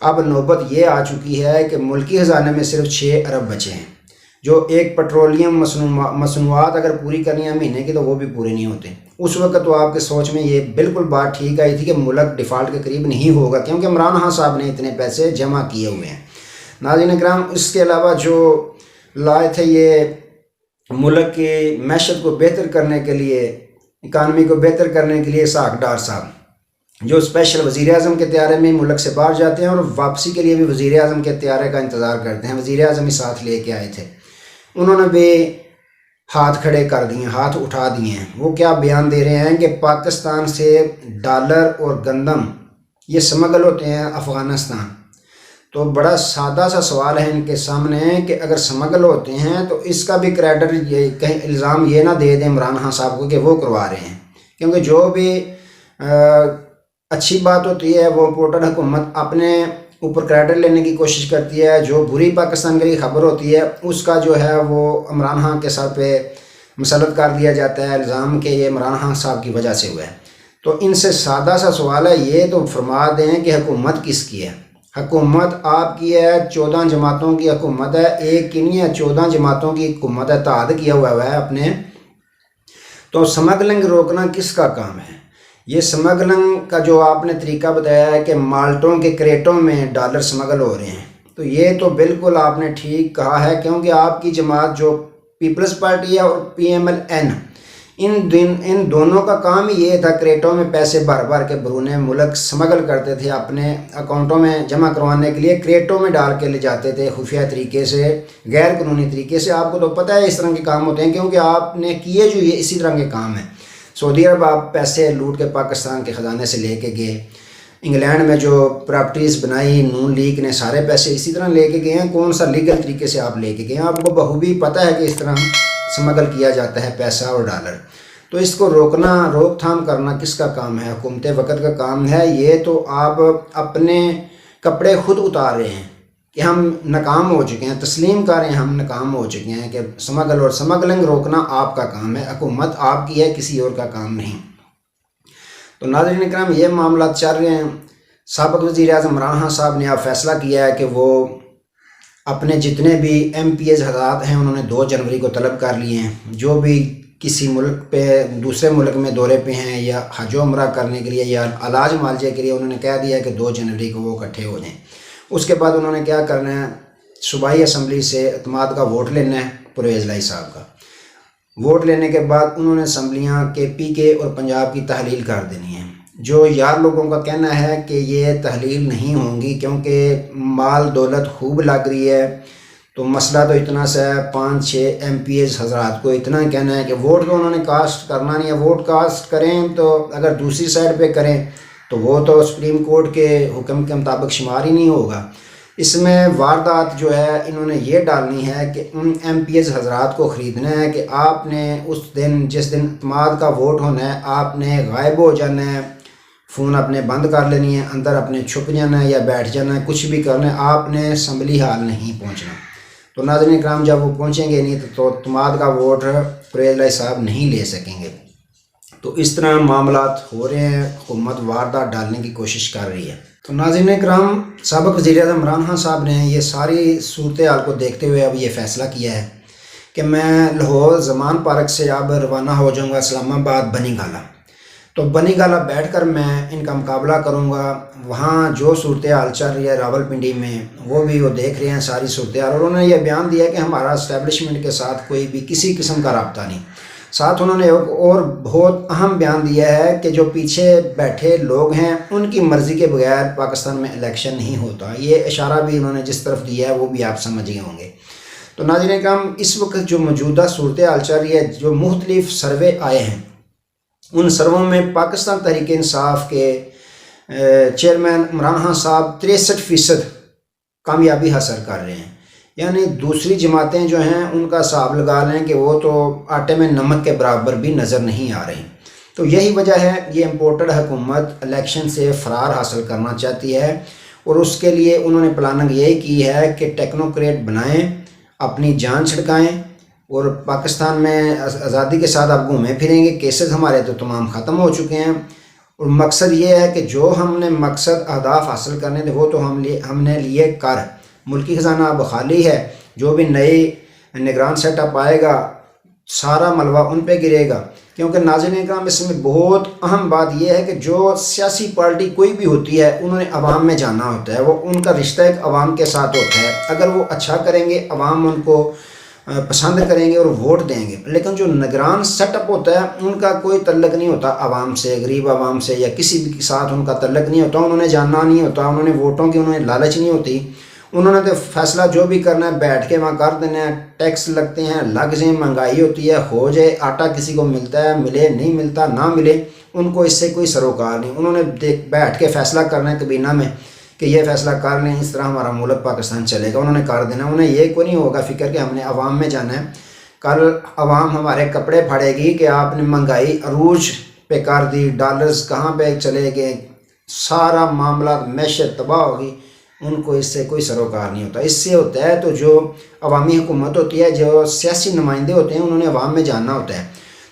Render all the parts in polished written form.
اب نوبت یہ آ چکی ہے کہ ملکی خزانے میں صرف 6 ارب بچے ہیں، جو ایک پٹرولیم مصنوعات اگر پوری کرنی ہے مہینے کی تو وہ بھی پورے نہیں ہوتے۔ اس وقت تو آپ کے سوچ میں یہ بالکل بات ٹھیک آئی تھی کہ ملک ڈیفالٹ کے قریب نہیں ہوگا، کیونکہ عمران خان صاحب نے اتنے پیسے جمع کیے ہوئے ہیں۔ ناظرین کرام، اس کے علاوہ جو لائے تھے یہ ملک کی معیشت کو بہتر کرنے کے لیے، اکانومی کو بہتر کرنے کے لیے اسحاق ڈار صاحب جو اسپیشل وزیر اعظم کے طیارے میں ملک سے باہر جاتے ہیں اور واپسی کے لیے بھی وزیر اعظم کے طیارے کا انتظار کرتے ہیں، وزیر اعظم ہی ساتھ لے کے آئے تھے، انہوں نے بھی ہاتھ کھڑے کر دیے، ہاتھ اٹھا دیے ہیں۔ وہ کیا بیان دے رہے ہیں کہ پاکستان سے ڈالر اور گندم یہ سمگل ہوتے ہیں افغانستان۔ تو بڑا سادہ سا سوال ہے ان کے سامنے کہ اگر سمگل ہوتے ہیں تو اس کا بھی کریڈٹ کہیں الزام یہ نہ دے دیں عمران خان صاحب کو کہ وہ کروا رہے ہیں، کیونکہ جو بھی اچھی بات ہوتی ہے وہ امپورٹڈ حکومت اپنے اوپر کریڈٹ لینے کی کوشش کرتی ہے، جو بری پاکستان کے لیے خبر ہوتی ہے اس کا جو ہے وہ عمران خان کے سر پہ مسلط کر دیا جاتا ہے الزام کہ یہ عمران خان صاحب کی وجہ سے ہوا ہے۔ تو ان سے سادہ سا سوال ہے، یہ تو فرما دیں کہ حکومت کس کی ہے؟ حکومت آپ کی ہے، 14 جماعتوں کی حکومت ہے، ایک کی نہیں ہے 14 جماعتوں کی حکومت ہے، اتحاد کیا ہوا ہے اپنے۔ تو سمگلنگ روکنا کس کا کام ہے؟ یہ سمگلنگ کا جو آپ نے طریقہ بتایا ہے کہ مالٹوں کے کریٹوں میں ڈالر سمگل ہو رہے ہیں، تو یہ تو بالکل آپ نے ٹھیک کہا ہے، کیونکہ آپ کی جماعت جو پیپلز پارٹی ہے اور PMLN، ان دونوں کا کام ہی یہ تھا کریٹوں میں پیسے بھر بھر کے بیرون ملک سمگل کرتے تھے، اپنے اکاؤنٹوں میں جمع کروانے کے لیے کریٹوں میں ڈال کے لے جاتے تھے خفیہ طریقے سے، غیر قانونی طریقے سے۔ آپ کو تو پتہ ہے اس طرح کے کام ہوتے ہیں، کیونکہ آپ نے کیے جو یہ اسی طرح کے کام ہیں۔ سعودی عرب آپ پیسے لوٹ کے پاکستان کے خزانے سے لے کے گئے، انگلینڈ میں جو پراپرٹیز بنائی نون لیگ نے سارے پیسے اسی طرح لے کے گئے ہیں۔ کون سا لیگل طریقے سے آپ لے کے گئے ہیں؟ آپ کو بخوبی پتہ ہے کہ اس طرح سمگل کیا جاتا ہے پیسہ اور ڈالر۔ تو اس کو روکنا، روک تھام کرنا کس کا کام ہے؟ حکومت وقت کا کام ہے۔ یہ تو آپ اپنے کپڑے خود اتار رہے ہیں کہ ہم ناکام ہو چکے ہیں، تسلیم کریں ہم ناکام ہو چکے ہیں، کہ سمگل اور سمگلنگ روکنا آپ کا کام ہے، حکومت آپ کی ہے، کسی اور کا کام نہیں۔ تو ناظرین اکرام، یہ معاملات چل رہے ہیں۔ سابق وزیر اعظم عمران خان صاحب نے اب فیصلہ کیا ہے کہ وہ اپنے جتنے بھی MPs حضرات ہیں انہوں نے 2 جنوری کو طلب کر لیے ہیں، جو بھی کسی ملک پہ دوسرے ملک میں دورے پہ ہیں یا حج و عمرہ کرنے کے لیے یا علاج معالجے کے لیے، انہوں نے کہہ دیا کہ 2 جنوری کو وہ اکٹھے ہو جائیں۔ اس کے بعد انہوں نے کیا کرنا ہے، صوبائی اسمبلی سے اعتماد کا ووٹ لینا ہے پرویز الہی صاحب کا۔ ووٹ لینے کے بعد انہوں نے اسمبلیاں KPK اور پنجاب کی تحلیل کر دینی ہے۔ جو یار لوگوں کا کہنا ہے کہ یہ تحلیل نہیں ہوں گی کیونکہ مال دولت خوب لگ رہی ہے، تو مسئلہ تو اتنا سا ہے، 5-6 MPs حضرات کو اتنا کہنا ہے کہ ووٹ تو انہوں نے کاسٹ کرنا نہیں ہے، ووٹ کاسٹ کریں تو اگر دوسری سائڈ پہ کریں تو وہ تو سپریم کورٹ کے حکم کے مطابق شمار ہی نہیں ہوگا۔ اس میں واردات جو ہے انہوں نے یہ ڈالنی ہے کہ ان MPs حضرات کو خریدنا ہے کہ آپ نے اس دن جس دن اعتماد کا ووٹ ہونا ہے آپ نے غائب ہو جانا ہے، فون اپنے بند کر لینی ہے، اندر اپنے چھپ جانا ہے یا بیٹھ جانا ہے، کچھ بھی کرنا ہے، آپ نے اسمبلی ہال نہیں پہنچنا۔ تو ناظرین اکرام، جب وہ پہنچیں گے نہیں تو اعتماد کا ووٹ پرویز الہی صاحب نہیں لے سکیں گے۔ تو اس طرح معاملات ہو رہے ہیں، حکومت واردات ڈالنے کی کوشش کر رہی ہے۔ تو ناظرین اکرام، سابق وزیر اعظم عمران خان صاحب نے یہ ساری صورتحال کو دیکھتے ہوئے اب یہ فیصلہ کیا ہے کہ میں لاہور زمان پارک سے اب روانہ ہو جاؤں گا اسلام آباد بنی گالا۔ تو بنی گالا بیٹھ کر میں ان کا مقابلہ کروں گا، وہاں جو صورتحال چل رہی ہے راول پنڈی میں وہ بھی وہ دیکھ رہے ہیں ساری صورتحال، اور انہوں نے یہ بیان دیا کہ ہمارا اسٹیبلشمنٹ کے ساتھ کوئی بھی کسی قسم کا رابطہ نہیں۔ ساتھ انہوں نے ایک اور بہت اہم بیان دیا ہے کہ جو پیچھے بیٹھے لوگ ہیں ان کی مرضی کے بغیر پاکستان میں الیکشن نہیں ہوتا۔ یہ اشارہ بھی انہوں نے جس طرف دیا ہے وہ بھی آپ سمجھ گئے ہوں گے۔ تو ناظرین اکرام، اس وقت جو موجودہ صورتحال چل رہی ہے، جو مختلف سروے آئے ہیں ان سرووں میں پاکستان تحریک انصاف کے چیئرمین عمران خان صاحب 63% کامیابی حاصل کر رہے ہیں، یعنی دوسری جماعتیں جو ہیں ان کا حساب لگا لیں کہ وہ تو آٹے میں نمک کے برابر بھی نظر نہیں آ رہی۔ تو یہی وجہ ہے یہ امپورٹڈ حکومت الیکشن سے فرار حاصل کرنا چاہتی ہے، اور اس کے لیے انہوں نے پلاننگ یہی کی ہے کہ ٹیکنوکریٹ بنائیں، اپنی جان چھڑکائیں، اور پاکستان میں آزادی کے ساتھ آپ گھومیں پھریں گے، کیسز ہمارے تو تمام ختم ہو چکے ہیں، اور مقصد یہ ہے کہ جو ہم نے مقصد اہداف حاصل کرنے تھے وہ تو ہم نے لیے کر، ملکی خزانہ اب خالی ہے، جو بھی نئی نگران سیٹ اپ آئے گا سارا ملبہ ان پہ گرے گا، کیونکہ ناظرین اکرام اس میں بہت اہم بات یہ ہے کہ جو سیاسی پارٹی کوئی بھی ہوتی ہے انہوں نے عوام میں جانا ہوتا ہے، وہ ان کا رشتہ ایک عوام کے ساتھ ہوتا ہے، اگر وہ اچھا کریں گے عوام ان کو پسند کریں گے اور ووٹ دیں گے، لیکن جو نگران سیٹ اپ ہوتا ہے ان کا کوئی تعلق نہیں ہوتا عوام سے، غریب عوام سے یا کسی بھی کے ساتھ ان کا تعلق نہیں ہوتا، انہوں نے جاننا نہیں ہوتا، انہوں نے ووٹوں کی انہوں نے لالچ نہیں ہوتی، انہوں نے تو فیصلہ جو بھی کرنا ہے بیٹھ کے وہاں کر دینا ہے، ٹیکس لگتے ہیں لگ جائیں، مہنگائی ہوتی ہے ہو جائے، آٹا کسی کو ملتا ہے ملے نہیں ملتا نہ ملے، ان کو اس سے کوئی سروکار نہیں، انہوں نے بیٹھ کے فیصلہ کرنا ہے کابینہ میں کہ یہ فیصلہ کر لیں اس طرح ہمارا ملک پاکستان چلے گا، انہوں نے کر دینا، انہیں یہ کوئی نہیں ہوگا فکر کہ ہم نے عوام میں جانا ہے، کل عوام ہمارے کپڑے پھاڑے گی کہ آپ نے مہنگائی عروج پہ کر دی، ڈالرز کہاں پہ چلے گئے، سارا معاملات معیشت تباہ ہوگی، ان کو اس سے کوئی سروکار نہیں ہوتا، اس سے ہوتا ہے تو جو عوامی حکومت ہوتی ہے، جو سیاسی نمائندے ہوتے ہیں انہوں نے عوام میں جاننا ہوتا ہے،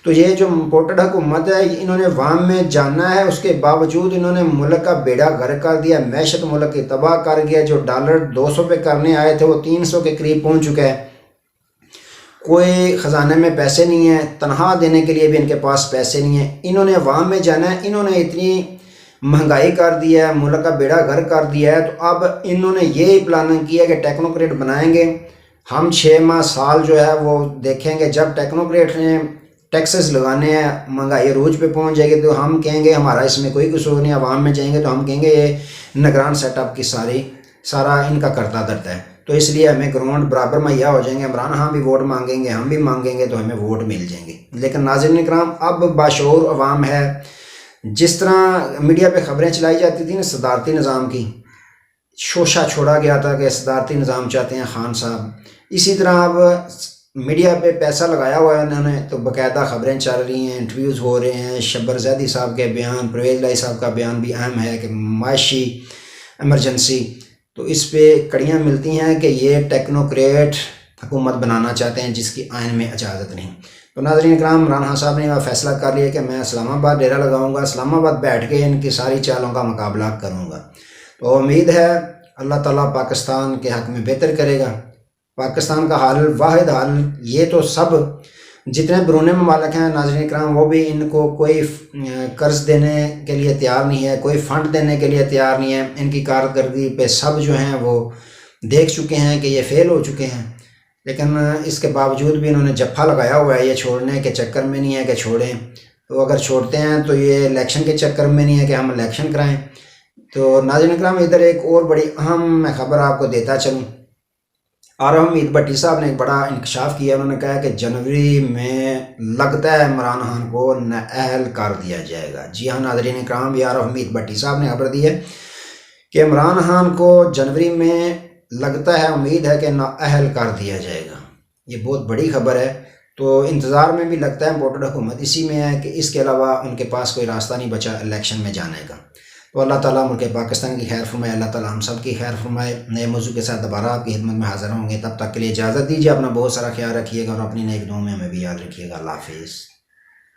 تو یہ جو امپورٹڈ حکومت ہے انہوں نے عوام میں جاننا ہے، اس کے باوجود انہوں نے ملک کا بیڑا غرق کر دیا، معیشت ملک کی تباہ کر گیا، جو ڈالر 200 پہ کرنے آئے تھے وہ 300 کے قریب پہنچ چکا ہے، کوئی خزانے میں پیسے نہیں ہیں، تنخواہ دینے کے لیے بھی ان کے پاس پیسے نہیں ہیں، انہوں نے عوام میں جانا ہے، انہوں نے اتنی مہنگائی کر دیا ہے، ملک کا بیڑا غرق کر دیا ہے، تو اب انہوں نے یہی پلاننگ کیا کہ ٹیکنوکریٹ بنائیں گے، ہم 6 ماہ سال جو ہے وہ دیکھیں گے، جب ٹیکنوکریٹ نے ٹیکسز لگانے ہیں مہنگائی عروج پہ پہنچ جائے گی تو ہم کہیں گے ہمارا اس میں کوئی قصور نہیں، عوام میں جائیں گے تو ہم کہیں گے یہ نگران سیٹ اپ کی سارا ان کا کرتا دھرتا ہے، تو اس لیے ہمیں گراؤنڈ برابر مہیا ہو جائیں گے، عمران خان بھی ووٹ مانگیں گے ہم بھی مانگیں گے تو ہمیں ووٹ مل جائیں گے، لیکن ناظرین اکرام اب باشعور عوام ہے، جس طرح میڈیا پہ خبریں چلائی جاتی تھیں نا صدارتی نظام کی، شوشہ چھوڑا گیا تھا کہ صدارتی نظام چاہتے ہیں خان صاحب، اسی طرح اب میڈیا پہ پیسہ لگایا ہوا ہے انہوں نے، تو باقاعدہ خبریں چل رہی ہیں، انٹرویوز ہو رہے ہیں، شبر زیدی صاحب کے بیان، پرویز لائی صاحب کا بیان بھی اہم ہے کہ معاشی ایمرجنسی، تو اس پہ کڑیاں ملتی ہیں کہ یہ ٹیکنوکریٹ حکومت بنانا چاہتے ہیں جس کی آئین میں اجازت نہیں، تو ناظرین اکرام عمران خان صاحب نے فیصلہ کر لیا کہ میں اسلام آباد ڈیرا لگاؤں گا، اسلام آباد بیٹھ کے ان کی ساری چالوں کا مقابلہ کروں گا، تو امید ہے اللہ تعالیٰ پاکستان کے حق میں بہتر کرے گا، پاکستان کا حل واحد حل یہ تو سب جتنے بیرون ممالک ہیں ناظرین اکرام وہ بھی ان کو کوئی قرض دینے کے لیے تیار نہیں ہے، کوئی فنڈ دینے کے لیے تیار نہیں ہے، ان کی کارکردگی پہ سب جو ہیں وہ دیکھ چکے ہیں کہ یہ فیل ہو چکے ہیں، لیکن اس کے باوجود بھی انہوں نے جپھا لگایا ہوا ہے، یہ چھوڑنے کے چکر میں نہیں ہے کہ چھوڑیں، تو اگر چھوڑتے ہیں تو یہ الیکشن کے چکر میں نہیں ہے کہ ہم الیکشن کرائیں، تو ناظرین اکرام ادھر ایک اور بڑی اہم میں خبر آپ کو دیتا چلوں، آرہم امید بھٹی صاحب نے ایک بڑا انکشاف کیا، انہوں نے کہا کہ جنوری میں لگتا ہے عمران خان کو نااہل کر دیا جائے گا، جی ہاں ناظرین اکرام، یہ آرہم امید بھٹی صاحب نے خبر دی ہے کہ عمران خان کو جنوری میں لگتا ہے امید ہے کہ نااہل کر دیا جائے گا، یہ بہت بڑی خبر ہے، تو انتظار میں بھی لگتا ہے امپورٹڈ حکومت اسی میں ہے کہ اس کے علاوہ ان کے پاس کوئی راستہ نہیں بچا الیکشن میں جانے کا، تو اللہ تعالیٰ ملک پاکستان کی خیر فرمائے، اللہ تعالیٰ ہم سب کی خیر فرمائے، نئے موضوع کے ساتھ دوبارہ آپ کی خدمت میں حاضر ہوں گے، تب تک کے لیے اجازت دیجیے، اپنا بہت سارا خیال رکھیے گا اور اپنی نیک دعاؤں میں ہمیں بھی یاد رکھیے گا، اللہ حافظ۔